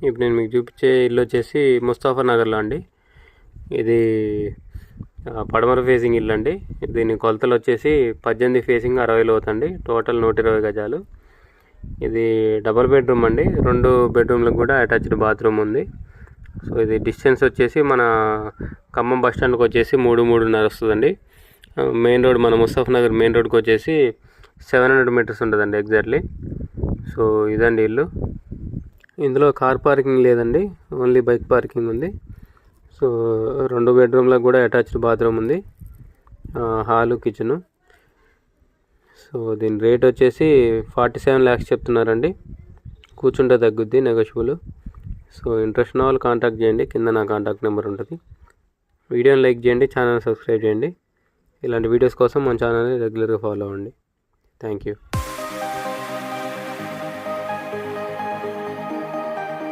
ఇప్పుడు నేను మీకు చూపించే ఇల్లు వచ్చేసి ముస్తాఫా నగర్లో అండి. ఇది పడమర ఫేసింగ్ ఇల్లు అండి. దీని కొలతలు వచ్చేసి 18 ఫేసింగ్ 60 అవుతుంది. టోటల్ 120 గజాలు. ఇది డబుల్ బెడ్రూమ్ అండి. 2 బెడ్రూమ్లకు కూడా అటాచ్డ్ బాత్రూమ్ ఉంది. సో ఇది డిస్టెన్స్ వచ్చేసి మన ఖమ్మం బస్ స్టాండ్కి వచ్చేసి 3-3.5 వస్తుందండి. మెయిన్ రోడ్ మన ముస్తాఫా నగర్ మెయిన్ రోడ్కి వచ్చేసి 700 మీటర్స్ ఉంటుందండి ఎగ్జాక్ట్లీ. సో ఇదండి ఇల్లు. ఇందులో కార్ పార్కింగ్ లేదండి, ఓన్లీ బైక్ పార్కింగ్ ఉంది. సో 2 బెడ్రూమ్లకు కూడా అటాచ్డ్ బాత్రూమ్ ఉంది, హాలు, కిచెను. సో దీని రేట్ వచ్చేసి 47 lakhs చెప్తున్నారండి. కూర్చుంటే తగ్గుద్ది, నెగోషియబుల్. సో ఇంట్రెస్ట్ ఉన్న వాళ్ళు కాంటాక్ట్ చేయండి. కింద నా కాంటాక్ట్ నెంబర్ ఉంటుంది. వీడియోని లైక్ చేయండి, ఛానల్ సబ్స్క్రైబ్ చేయండి. ఇలాంటి వీడియోస్ కోసం మన ఛానల్ని రెగ్యులర్గా ఫాలో అవ్వండి. Thank you.